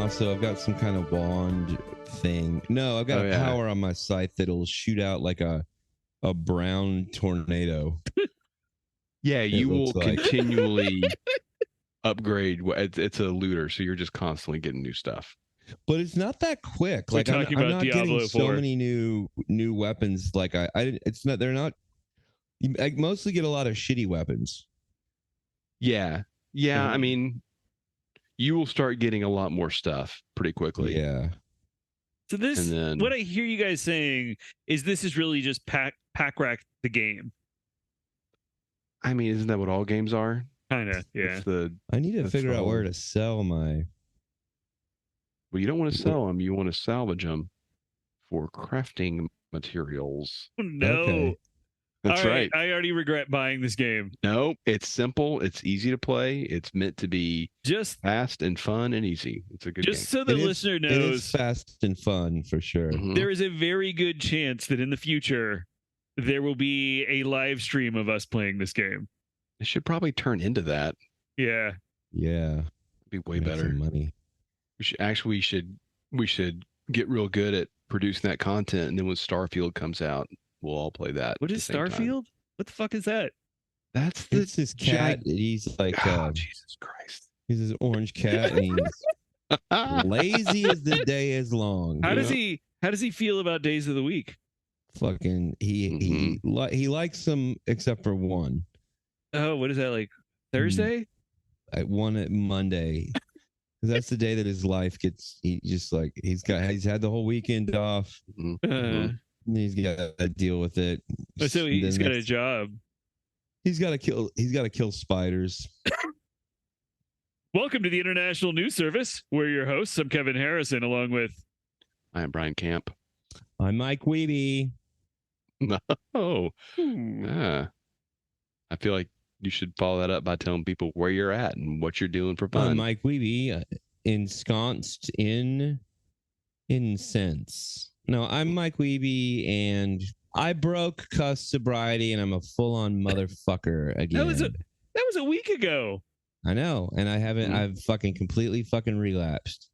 also I've got some kind of wand thing. No, I've got a power on my scythe that'll shoot out like a brown tornado. Yeah, you will continually upgrade. It's a looter, so you're just constantly getting new stuff. But it's not that quick. We're like talking I'm about not Diablo getting 4. so many new weapons. Like it's not. They're not. I mostly get a lot of shitty weapons. Yeah. I mean, you will start getting a lot more stuff pretty quickly. Yeah. So what I hear you guys saying is this is really just pack rack the game. I mean, isn't that what all games are? Kind of, yeah. I need to figure out where to sell my. Well, you don't want to sell them. You want to salvage them for crafting materials. Oh, no. Okay. That's right. I already regret buying this game. No, it's simple. It's easy to play. It's meant to be just fast and fun and easy. It's a good game. Just so the listener knows. It is fast and fun for sure. Mm-hmm. There is a very good chance that in the future there will be a live stream of us playing this game. It should probably turn into that. Yeah. Yeah. It'd be way better. Money. We should get real good at producing that content, and then when Starfield comes out, we'll all play that. What is Starfield? What the fuck is that? That's this cat. He's like, Jesus Christ. He's this orange cat, and he's lazy as the day is long. How does he feel about days of the week? Fucking he likes them except for one. Oh, what is that, like Thursday? One at Monday. Because that's the day that his life gets. He's had the whole weekend off. And he's got to deal with it. So he's got a job. He's got to kill spiders. Welcome to the International News Service. We're your hosts. I'm Kevin Harrison, along with. I am Brian Camp. I'm Mike Wiebe. No. Yeah. I feel like you should follow that up by telling people where you're at and what you're doing for fun. I'm Mike Wiebe, ensconced in incense. No, I'm Mike Wiebe, and I broke cuss sobriety, and I'm a full-on motherfucker again. That was a week ago. I know, and I haven't. I've fucking completely fucking relapsed.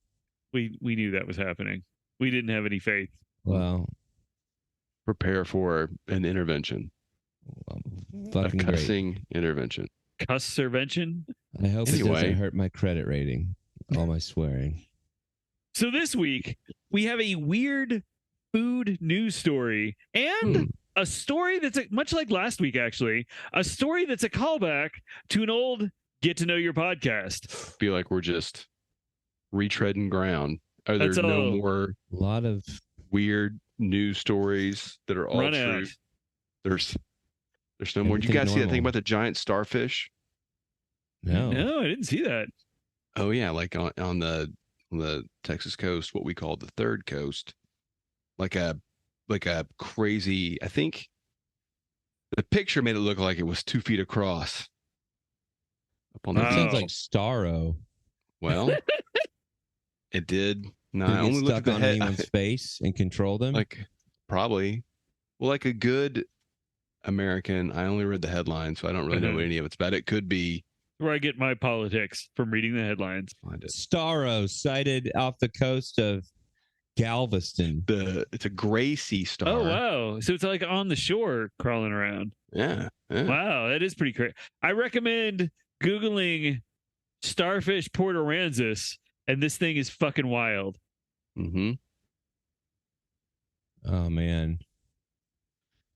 We knew that was happening. We didn't have any faith. Well, prepare for an intervention. Fucking a cussing great. Intervention. Cuss-servention? I hope it doesn't hurt my credit rating. All my swearing. So this week, we have a weird food news story and a story that's much like last week, actually, a story that's a callback to an old Get to Know Your podcast. Feel like we're just retreading ground. Are there no more a lot of weird news stories that are all true? There's no more. Did you guys see that thing about the giant starfish? No, I didn't see that. Oh yeah, like on the Texas coast, what we call the third coast, like a crazy. I think the picture made it look like it was 2 feet across. Up on that sounds like Starro. Well, it did. No, I only stuck on anyone's face and control them. Like probably, well, like a good American. I only read the headline, so I don't really know what any of it's about. It could be where I get my politics, from reading the headlines. Starro sighted off the coast of Galveston. It's a gray sea star. Oh wow! So it's like on the shore crawling around. Yeah. Wow, that is pretty crazy. I recommend Googling starfish Port Aransas, and this thing is fucking wild. Oh man.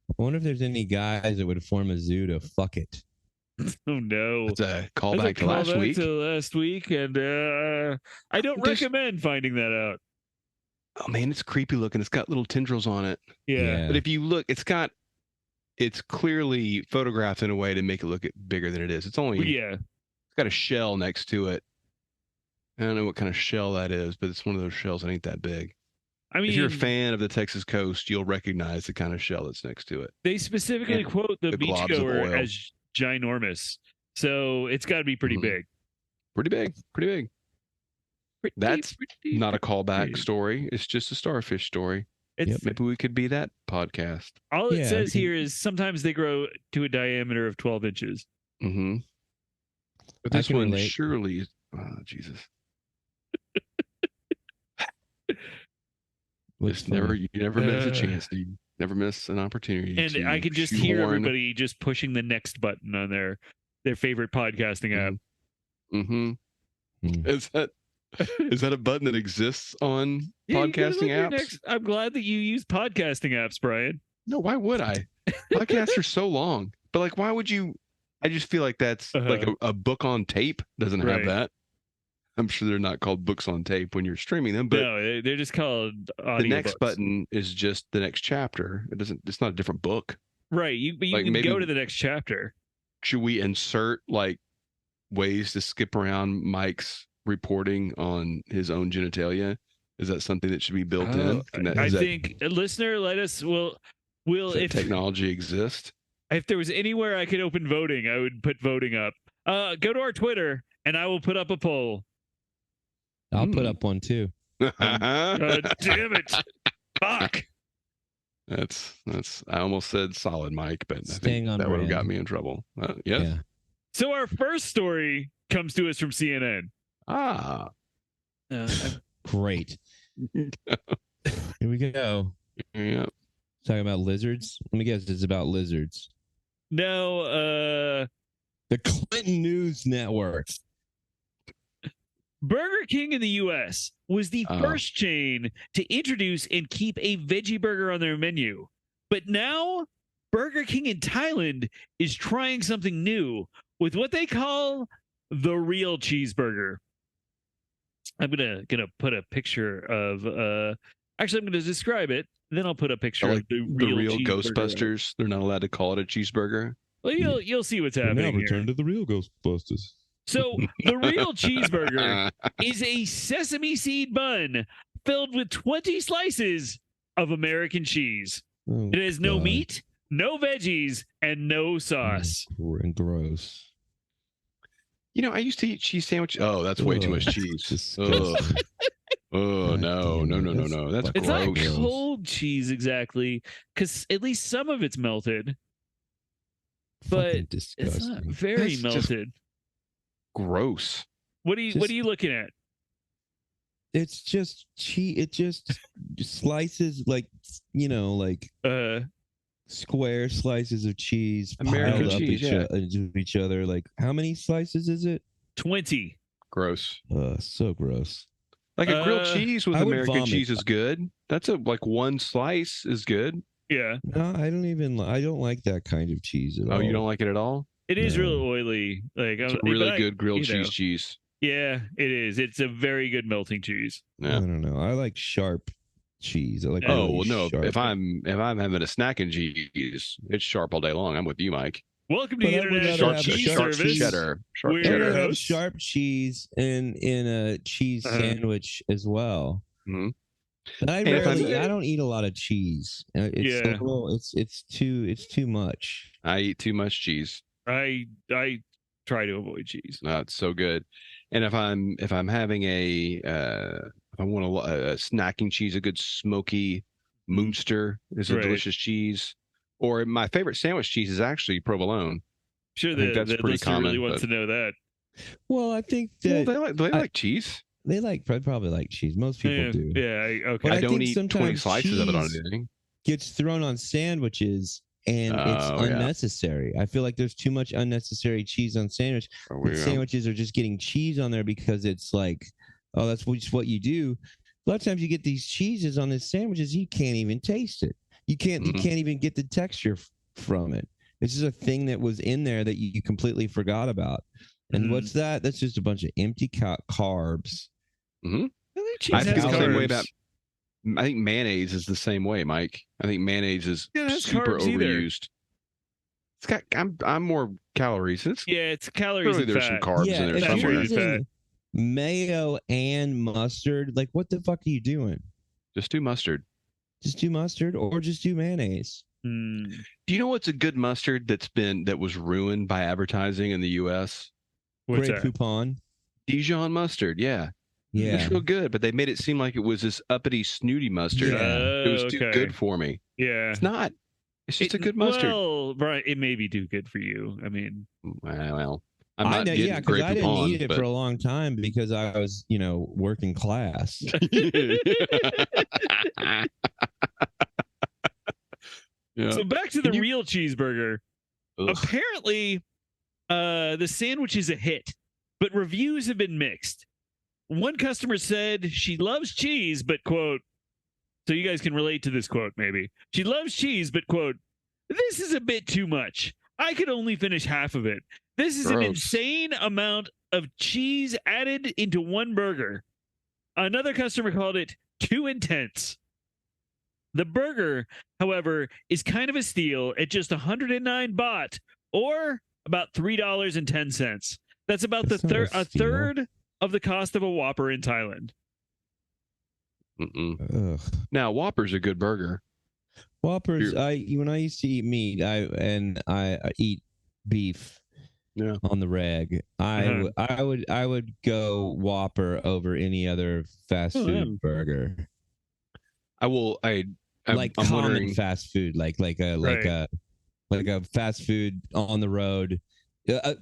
I wonder if there's any guys that would form a zoo to fuck it. Oh no! It's a callback to last week, and I don't recommend finding that out. Oh man, it's creepy looking. It's got little tendrils on it. Yeah. But if you look, it's clearly photographed in a way to make it look bigger than it is. It's only It's got a shell next to it. I don't know what kind of shell that is, but it's one of those shells that ain't that big. I mean, if you're a fan of the Texas coast, you'll recognize the kind of shell that's next to it. They specifically quote the beachgoer as ginormous, so it's got to be pretty big. Pretty big. That's not a callback story. It's just a starfish story. Maybe we could be that podcast. All it says here is sometimes they grow to a diameter of 12 inches. But this one surely is. Oh, Jesus. Just never, you never miss a chance, dude. Never miss an opportunity. And I can just hear everybody just pushing the next button on their favorite podcasting app. Mm-hmm. Is that a button that exists on podcasting apps? I'm glad that you use podcasting apps, Brian. No, why would I? Podcasts are so long, but like, why would you? I just feel like that's like a book on tape doesn't have that. I'm sure they're not called books on tape when you're streaming them, but no, they're just called audio the next books. button is just the next chapter. It's not a different book. Right. You can go to the next chapter. Should we insert like ways to skip around Mike's reporting on his own genitalia? Is that something that should be built in? I think listener, let us will if technology exists. If there was anywhere I could open voting, I would put voting up. Go to our Twitter and I will put up a poll. I'll put up one too. Damn it. Fuck. That's I almost said solid, Mike, but I think on that would have got me in trouble. Yeah. So our first story comes to us from CNN. Great. Here we go. Yeah. Talking about lizards. Let me guess, it's about lizards. No, the Clinton News Network. Burger King in the U.S. was the first chain to introduce and keep a veggie burger on their menu. But now Burger King in Thailand is trying something new with what they call the real cheeseburger. I'm gonna put a picture of actually I'm gonna describe it, then I'll put a picture of the real Ghostbusters. They're not allowed to call it a cheeseburger. Well, you'll see what's happening. Now return to the real Ghostbusters. So the real cheeseburger is a sesame seed bun filled with 20 slices of American cheese. It has no meat, no veggies, and no sauce. Gross. You know, I used to eat cheese sandwiches. Oh, that's way too much cheese. Oh no. That's it's gross. not cold cheese exactly, because at least some of it's melted. But it's not very melted. Gross. What are you looking at? It's just cheese. It just slices like square slices of cheese American piled cheese, up each other. Like, how many slices is it? 20. Gross. So gross. Like a grilled cheese with American cheese is good. That's like one slice is good. Yeah. No, I don't like that kind of cheese at all. Oh, you don't like it at all? It is really oily. Like it's really good grilled cheese. Yeah, it is. It's a very good melting cheese. Yeah. I don't know. I like sharp cheese. I like. Sharp. If I'm having a snack and cheese, it's sharp all day long. I'm with you, Mike. Welcome to the International Cheese Service. Cheddar. Have sharp cheese in a cheese sandwich as well. Mm-hmm. But I don't eat a lot of cheese. It's too much. I eat too much cheese. I try to avoid cheese. It's so good. And if I'm having if I want a snacking cheese, a good smoky Munster is a delicious cheese. Or my favorite sandwich cheese is actually provolone. Sure, that's pretty common. Really wants to know that. Well, I think that they like cheese. They probably like cheese. Most people do. Yeah. Okay. But I don't eat 20 slices of it on anything. Gets thrown on sandwiches, and it's unnecessary. I feel like there's too much unnecessary cheese on sandwich. Sandwiches are just getting cheese on there because it's like, that's just what you do. A lot of times you get these cheeses on these sandwiches, you can't even taste it. You can't even get the texture from it. It's just a thing that was in there that you completely forgot about. And what's that? That's just a bunch of empty carbs. Mm-hmm. I feel the same way about. I think mayonnaise is the same way, Mike. I think mayonnaise is super overused. It's got. I'm more calories. It's calories. Really, there's some carbs in there somewhere. You're using mayo and mustard, like what the fuck are you doing? Just do mustard. Just do mustard, or just do mayonnaise. Do you know what's a good mustard that was ruined by advertising in the U.S.? What's Grey Poupon? Dijon mustard, yeah. It's real good, but they made it seem like it was this uppity, snooty mustard. It was too good for me. Yeah. It's not. It's just a good mustard. Well, Brian, it may be too good for you. I mean, well, I'm not getting yeah, because Grey I didn't Poupon, eat it for a long time because I was, working class. Yeah. So back to the real cheeseburger. Ugh. Apparently, the sandwich is a hit, but reviews have been mixed. One customer said she loves cheese, but quote, so you guys can relate to this quote maybe. She loves cheese, but quote, this is a bit too much. I could only finish half of it. This is an insane amount of cheese added into one burger. Another customer called it too intense. The burger, however, is kind of a steal at just 109 baht, or about $3.10. That's about a third of the cost of a Whopper in Thailand. Now, Whopper's a good burger. Whoppers. When I used to eat meat, I eat beef. Yeah. On the reg, I would go Whopper over any other fast food burger. I'm common wondering, fast food, like a fast food on the road, a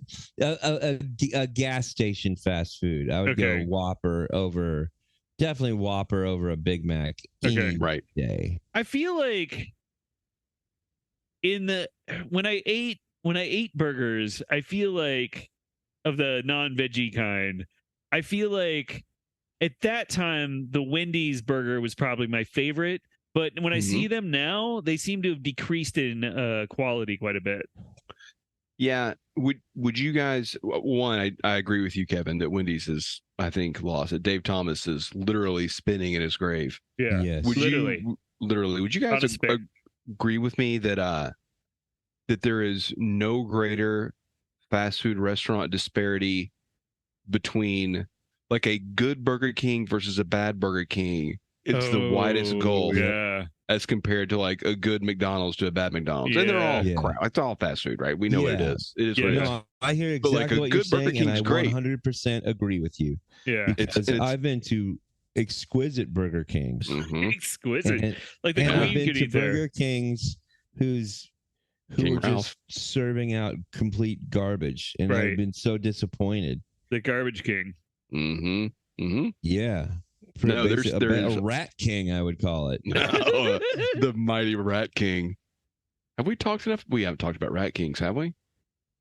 gas station fast food. I would go Whopper over, definitely Whopper over a Big Mac any day. I feel like when I ate burgers, I feel like, of the non-veggie kind, I feel like at that time the Wendy's burger was probably my favorite. But when I see them now, they seem to have decreased in quality quite a bit. Yeah. Would you guys? One, I agree with you, Kevin, that Wendy's is, I think, lost. That Dave Thomas is literally spinning in his grave. Yeah. Yes. Would you guys agree with me that that there is no greater fast food restaurant disparity between like a good Burger King versus a bad Burger King? It's the widest gulf as compared to like a good McDonald's to a bad McDonald's. And they're all crap. It's all fast food, right? We know what it is. It is what it is. I hear exactly what you're saying, and I 100% agree with you. Yeah. Because I've been to exquisite Burger Kings. Exquisite. Like the I've Queen been could to eat there. Burger Kings who were just serving out complete garbage, and I've been so disappointed. The Garbage King. Yeah. No, there's a Rat King, I would call it. No, the mighty Rat King. Have we talked enough? We haven't talked about Rat Kings, have we?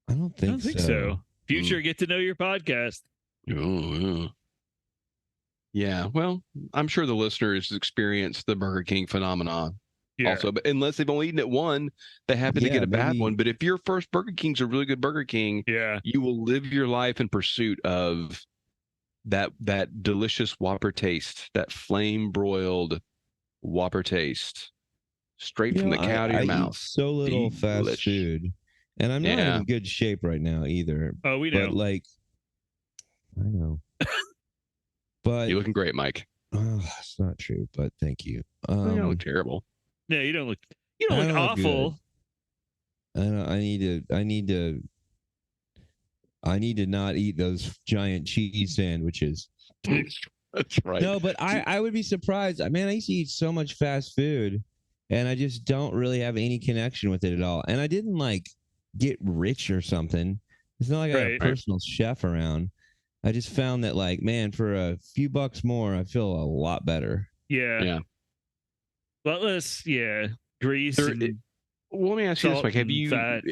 I don't think so. Future Get to Know Your podcast. Oh, yeah. Well, I'm sure the listeners experienced the Burger King phenomenon also, but unless they've only eaten at one, they happen to get a bad one. But if your first Burger King's a really good Burger King, you will live your life in pursuit of that delicious Whopper taste, that flame broiled Whopper taste, straight from the cow to your mouth. Eat so little fast food, and I'm not in good shape right now either. Oh, we know. But I know. But you're looking great, Mike. It's not true, but thank you. You don't look terrible. Yeah, you don't look awful. I need to not eat those giant cheese sandwiches. That's right. No, but I would be surprised. Man, I used to eat so much fast food, and I just don't really have any connection with it at all. And I didn't get rich or something. It's not like I have a personal chef around. I just found that man, for a few bucks more, I feel a lot better. Yeah. Well, grease. Well, let me ask you this, Mike. Have you? Fat.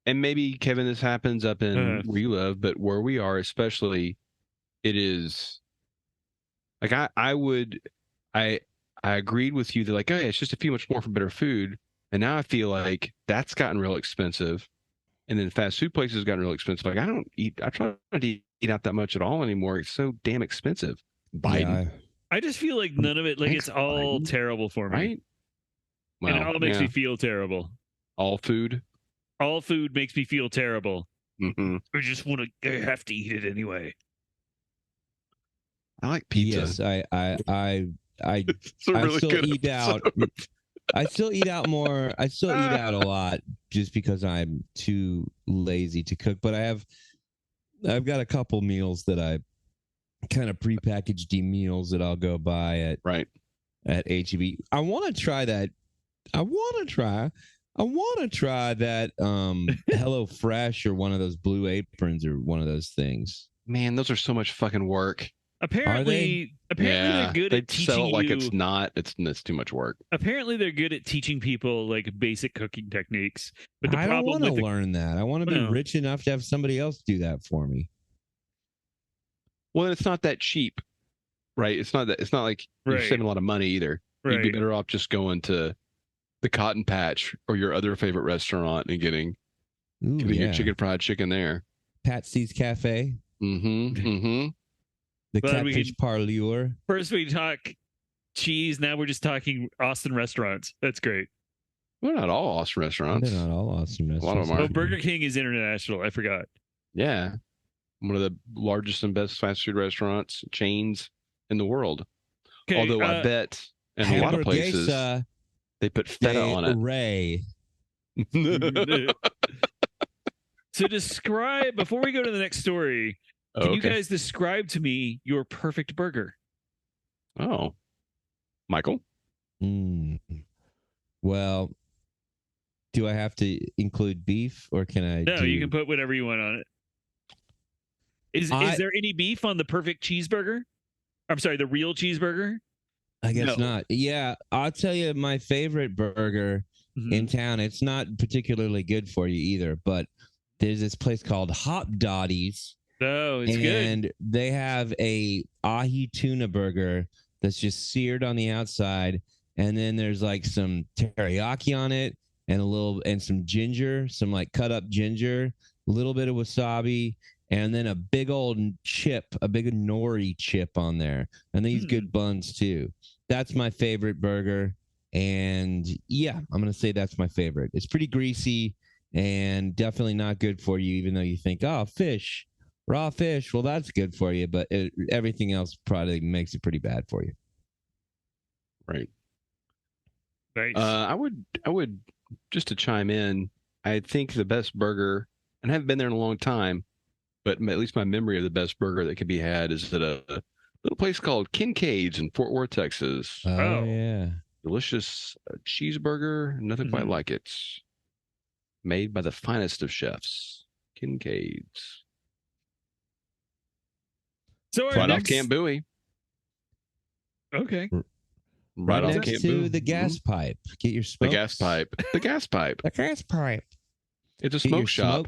And maybe, Kevin, this happens up in where you live, but where we are, especially, it is like I agreed with you that it's just a few much more for better food, and now I feel like that's gotten real expensive, and then fast food places have gotten real expensive. I try not to eat out that much at all anymore. It's so damn expensive. Biden. I just feel like none of it, it's all terrible for me. Right? Well, and it all makes me feel terrible. All food makes me feel terrible. I just I have to eat it anyway. I like pizza. Yes, I still eat out. I still eat out more. I still eat out a lot just because I'm too lazy to cook. But I've got a couple meals that I kind of prepackaged meals that I'll go buy at HEB. I want to try that. I want to try. I want to try that Hello Fresh or one of those Blue Aprons or one of those things. Man, those are so much fucking work. Apparently they're good at teaching sell it like you. it's not. It's too much work. Apparently they're good at teaching people like basic cooking techniques. But the I don't problem want to learn that. I want to be Well. rich enough to have somebody else do that for me. Well, it's not that cheap, right? It's not like you're Right. saving a lot of money either. You'd be better off just going to the Cotton Patch or your other favorite restaurant and getting your fried chicken there. Patsy's Cafe. Mm-hmm. The Catfish Parleur. First we talk cheese, now we're just talking Austin restaurants. That's great. Well, not all Austin restaurants. They're not all Austin restaurants. A lot of them are. Oh, Burger King is international. I forgot. Yeah. One of the largest and best fast food restaurants chains in the world. Okay, although I bet in a lot of places they put feta on it. Ray. So describe, before we go to the next story, can you guys describe to me your perfect burger? Oh, Michael? Well, do I have to include beef or can I? No, you can put whatever you want on it. Is there any beef on the perfect cheeseburger? I'm sorry, the real cheeseburger? I guess not. Yeah, I'll tell you my favorite burger in town. It's not particularly good for you either, but there's this place called Hop Dotties. Oh, it's good. And they have a ahi tuna burger that's just seared on the outside, and then there's like some teriyaki on it and some ginger, some like cut up ginger, a little bit of wasabi, and then a big old chip, a big nori chip on there. And these good buns too. That's my favorite burger. And yeah, I'm going to say that's my favorite. It's pretty greasy and definitely not good for you, even though you think, oh, fish, raw fish. Well, that's good for you. But everything else probably makes it pretty bad for you. Right. Nice. I would, just to chime in, I think the best burger, and I haven't been there in a long time, but at least my memory of the best burger that could be had is at a little place called Kincaid's in Fort Worth, Texas. Oh, yeah. Delicious cheeseburger. Nothing quite like it. Made by the finest of chefs. Kincaid's. So right off Camp Bowie. Okay. Right next to the gas pipe. Get your smokes. The gas pipe. The gas pipe. The gas pipe. It's a smoke shop.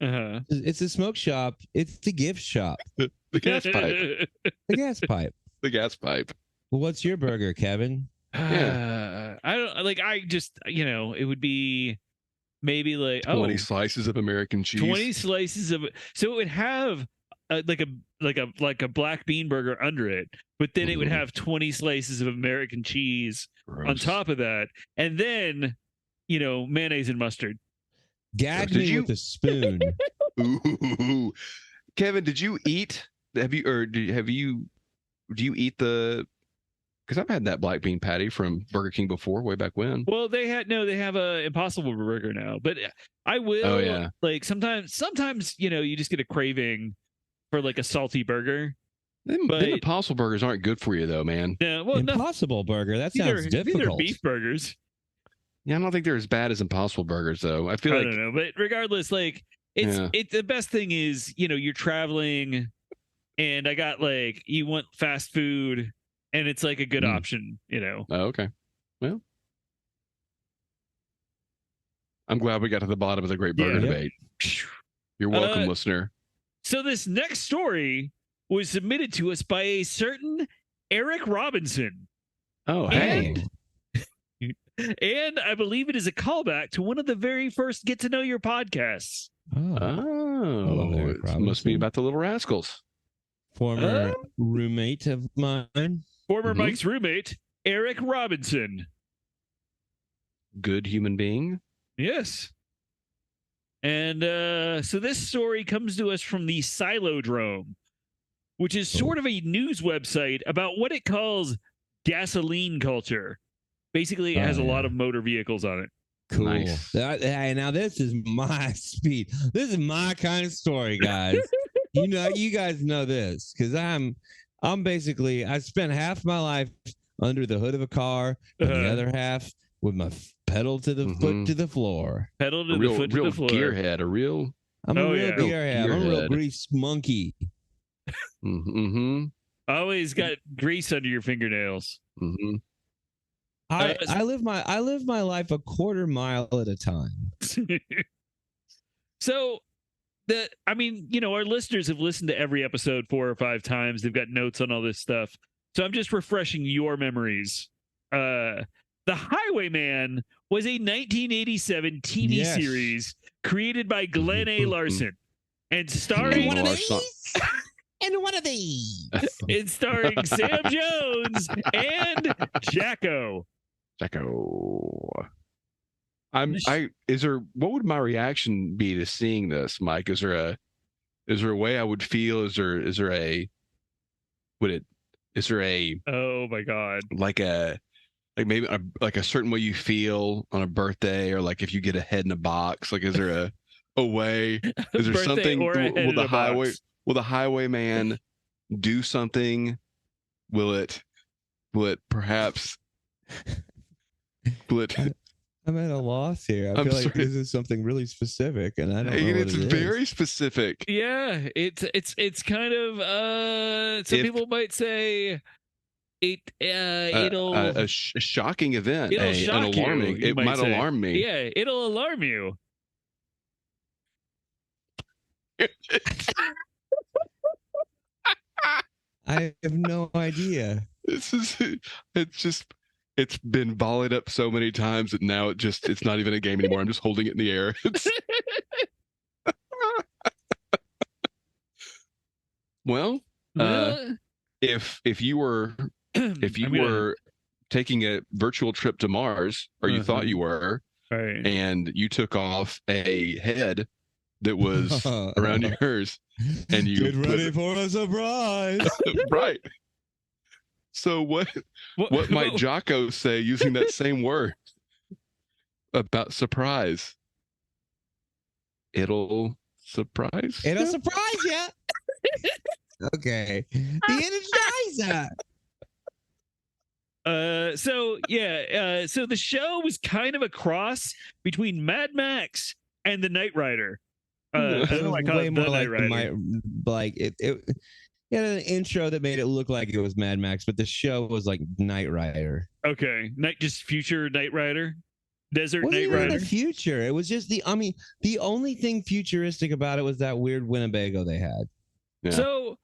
It's a smoke shop. It's the gift shop. The gas pipe. The gas pipe. The gas pipe. Well, what's your burger, Kevin? I don't like. I just it would be maybe like 20 slices of American cheese. 20 slices of so it would have like a black bean burger under it, but then it would have 20 slices of American cheese on top of that, and then mayonnaise and mustard. Gag me with a spoon. Ooh. Kevin, did you eat? Do you eat the? Because I've had that black bean patty from Burger King before, way back when. Well, they have a Impossible Burger now, but I will. Oh yeah. Like sometimes you just get a craving for like a salty burger. Them Impossible Burgers aren't good for you though, man. Yeah, well, Impossible Burger. That sounds difficult. These are beef burgers. Yeah, I don't think they're as bad as Impossible Burgers though. I don't know, but regardless, like it's the best thing is you're traveling, and I got like you want fast food, and it's like a good option. Oh, okay. Well, I'm glad we got to the bottom of the great burger debate. You're welcome, listener. So this next story was submitted to us by a certain Eric Robinson. Oh, hey. And I believe it is a callback to one of the very first Get to Know Your podcasts. Oh, it must be about the Little Rascals. Former roommate of mine. Former Mike's roommate, Eric Robinson. Good human being. Yes. And so this story comes to us from the Silodrome, which is sort of a news website about what it calls gasoline culture. Basically, it has a lot of motor vehicles on it. Cool. Nice. Hey, now this is my speed. This is my kind of story, guys. You guys know this because I'm basically I spent half my life under the hood of a car and the other half with my pedal to the foot to the floor. Pedal to the foot to the floor. Gearhead, a real. I'm a real gearhead. I'm a real grease monkey. Always got grease under your fingernails. I live my life a quarter mile at a time. So our listeners have listened to every episode 4 or 5 times. They've got notes on all this stuff. So I'm just refreshing your memories. The Highwayman was a 1987 TV series created by Glenn A. Larson and starring one of these. It's starring Sam Jones and Jacko. What would my reaction be to seeing this, Mike? Is there a way I would feel? Is there a oh my God, like maybe a certain way you feel on a birthday, or like if you get a head in a box, like is there a way? Is there something? Will the Highwayman do something? Will it perhaps? I'm at a loss here. I feel like this is something really specific, and I don't know what it's very specific. Yeah, it's kind of people might say it'll a shocking event, an alarming. It might alarm me. Yeah, it'll alarm you. I have no idea. It's been volleyed up so many times that now it's not even a game anymore. I'm just holding it in the air. Well, if you were taking a virtual trip to Mars, or you thought you were, right, and you took off a head that was around yours, and you get ready for a surprise. Right. So what might Jocko say using that same word about surprise? It'll surprise. It'll surprise you. Okay. The Energizer. So the show was kind of a cross between Mad Max and the Knight Rider. Way more like it had an intro that made it look like it was Mad Max, but the show was like Knight Rider. Okay, just future Knight Rider, desert Knight Rider. The future. It was just the only thing futuristic about it was that weird Winnebago they had. Yeah. So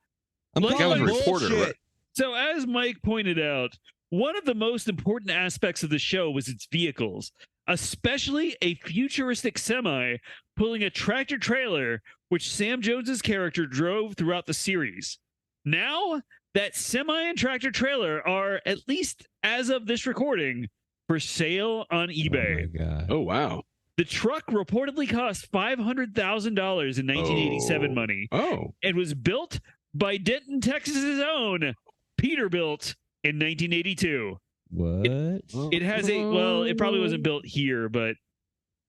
I'm like, I was a reporter. Right? So as Mike pointed out, one of the most important aspects of the show was its vehicles, especially a futuristic semi pulling a tractor trailer, which Sam Jones's character drove throughout the series. Now, that semi and tractor trailer are, at least as of this recording, for sale on eBay. Oh, my God. Oh, wow. The truck reportedly cost $500,000 in 1987 money. Oh. And was built by Denton, Texas's own Peterbilt in 1982. What? It has it probably wasn't built here, but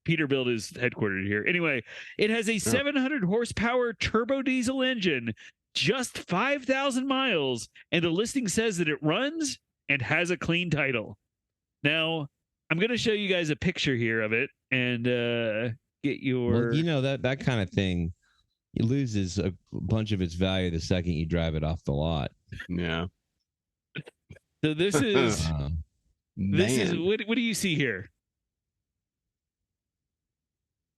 Peterbilt is headquartered here. Anyway, it has a 700 horsepower turbo diesel engine, just 5,000 miles, and the listing says that it runs and has a clean title. Now, I'm going to show you guys a picture here of it and get your... Well, that kind of thing, it loses a bunch of its value the second you drive it off the lot. Yeah. So this is... what do you see here?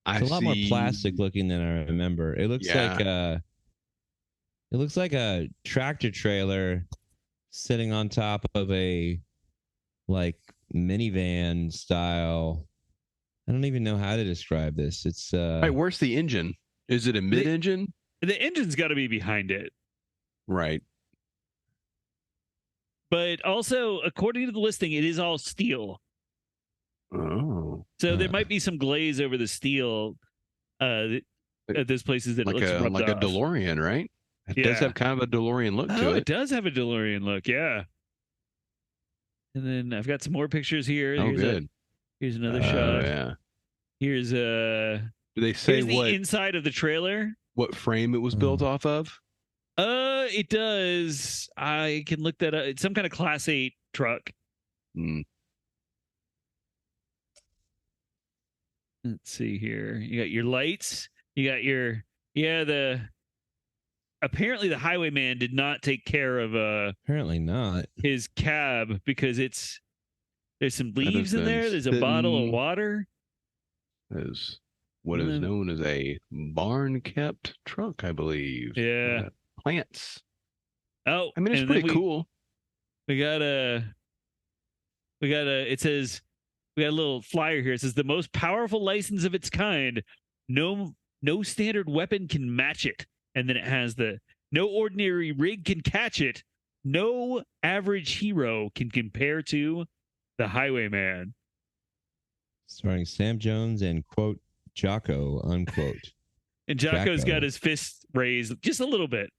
It's a lot more plastic looking than I remember. It looks like a tractor trailer sitting on top of a like minivan style. I don't even know how to describe this. It's right, where's the engine? Is it a mid-engine? The engine's got to be behind it. Right. But also, according to the listing, it is all steel. Oh. So there might be some glaze over the steel at those places that like it looks rubbed like off. a DeLorean, right? It does have kind of a DeLorean look to it. It does have a DeLorean look, yeah. And then I've got some more pictures here. Good. Here's another shot. Yeah. Here's Do they say the inside of the trailer? What frame it was built off of? It does. I can look that up. It's some kind of Class 8 truck. Let's see here. You got your lights. You got your apparently the Highwayman did not take care of apparently not his cab because there's some leaves in there. There's a bottle of water. Is what is known as a barn kept truck, I believe. Yeah. Plants. Oh, I mean, it's pretty cool. It says, we got a little flyer here. It says the most powerful license of its kind. No standard weapon can match it. And then it has no ordinary rig can catch it. No average hero can compare to the Highwayman. Starring Sam Jones and quote Jocko unquote. And Jocko's got his fist raised just a little bit.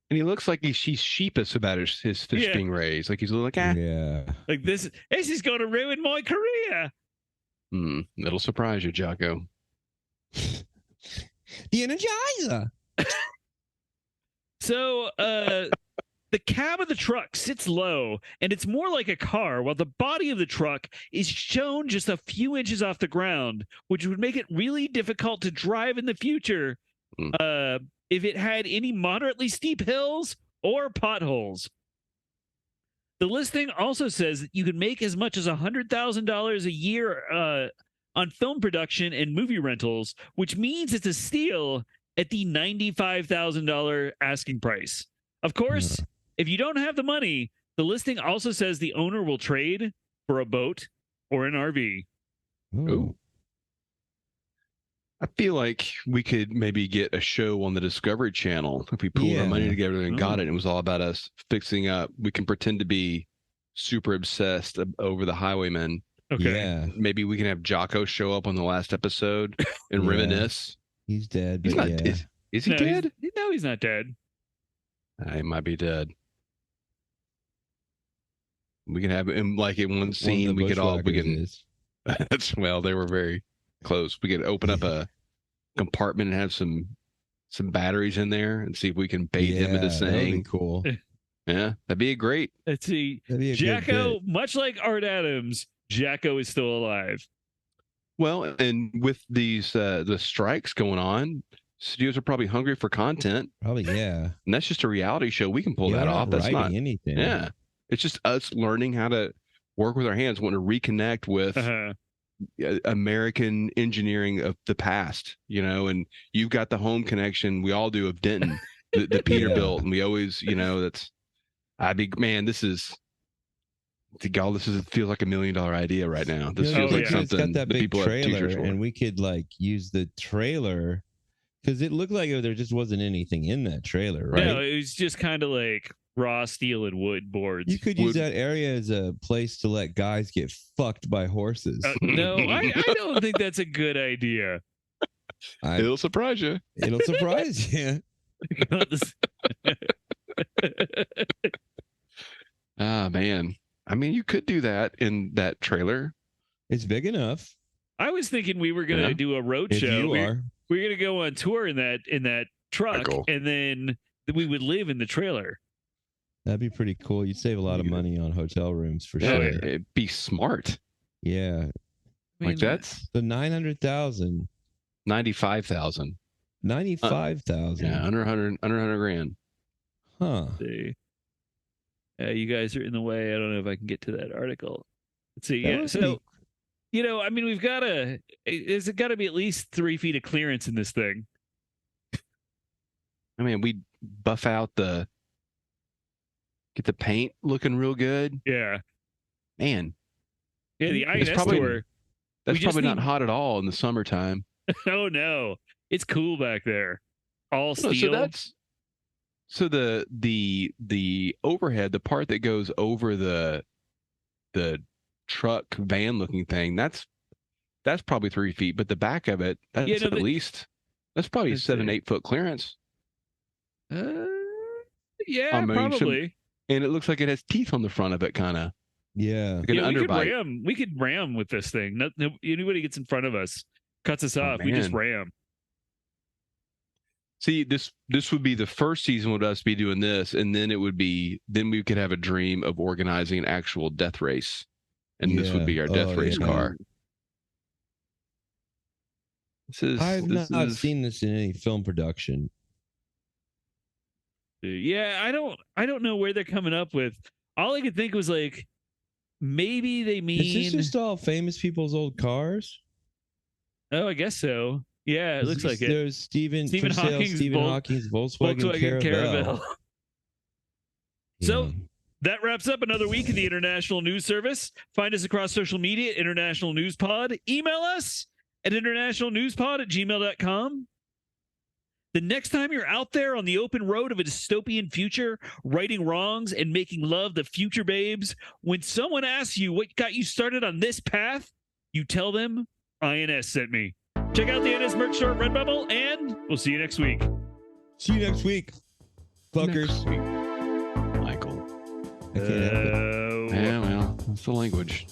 And he looks like he's sheepish about his fist being raised. Like he's a little like, yeah. Like this is going to ruin my career. That'll surprise you, Jocko. The Energizer. So, the cab of the truck sits low, and it's more like a car, while the body of the truck is shown just a few inches off the ground, which would make it really difficult to drive in the future if it had any moderately steep hills or potholes. The listing also says that you can make as much as $100,000 a year on film production and movie rentals, which means it's a steal at the $95,000 asking price. Of course, if you don't have the money, the listing also says the owner will trade for a boat or an RV. Ooh. I feel like we could maybe get a show on the Discovery Channel if we pulled our money together and got it. And it was all about us fixing up. We can pretend to be super obsessed over the Highwayman. Okay. Yeah. Maybe we can have Jocko show up on the last episode and reminisce. He's dead. But he's not. Is he dead? No, he's not dead. He might be dead. We can have him like in one scene. We could all. We can. Well, they were very close. We could open up a compartment and have some batteries in there and see if we can bait him into saying. That'd be cool. Yeah, that'd be a great. Let's see. Jacko, much like Art Adams, Jacko is still alive. Well, and with these the strikes going on, studios are probably hungry for content. Probably, yeah. And that's just a reality show. We can pull that off. That's not anything. Yeah, it's just us learning how to work with our hands, wanting to reconnect with American engineering of the past. And you've got the home connection. We all do of Denton, the Peterbilt, and we always, that's. This feels like $1 million idea right now. This feels like something. It's got that big trailer, and we could use the trailer because it looked like there just wasn't anything in that trailer, right? No, it was just kind of like raw steel and wood boards. You could use that area as a place to let guys get fucked by horses. No, I don't think that's a good idea. It'll surprise you. It'll surprise you. Man. You could do that in that trailer. It's big enough. I was thinking we were going to do a road show. We're going to go on tour in that truck, and then we would live in the trailer. That'd be pretty cool. You'd save a lot of money on hotel rooms for sure. It'd be smart. Yeah. That's the 900,000. 95,000. 95,000. Yeah, under 100 grand. Huh. Let's see. You guys are in the way. I don't know if I can get to that article. Let's see. Yeah. So, we've got it's got to be at least 3 feet of clearance in this thing. We buff out get the paint looking real good. Yeah. Man. Yeah, the INS tour. That's probably not hot at all in the summertime. Oh no. It's cool back there. All steel. So the overhead, the part that goes over the truck van looking thing, that's probably 3 feet, but the back of it, that's at least that's probably 7-8 foot clearance. Yeah, probably. And it looks like it has teeth on the front of it, kind of. Yeah. Like we could ram with this thing. Anybody gets in front of us, cuts us off, we just ram. See, this would be the first season with us be doing this, and then we could have a dream of organizing an actual death race, and this would be our death race car. I've not seen this in any film production. Yeah, I don't know where they're coming up with. All I could think was like, maybe they mean. Is this just all famous people's old cars? Oh, I guess so. Yeah, it looks like it. There's Stephen Hawking's Volkswagen Caravelle. So that wraps up another week of the International News Service. Find us across social media, International News Pod. Email us at internationalnewspod@gmail.com. The next time you're out there on the open road of a dystopian future, righting wrongs and making love to future babes, when someone asks you what got you started on this path, you tell them INS sent me. Check out the INS merch store at Redbubble, and we'll see you next week. See you next week, fuckers. Next week. Michael. I can't help it. Yeah, well, that's the language.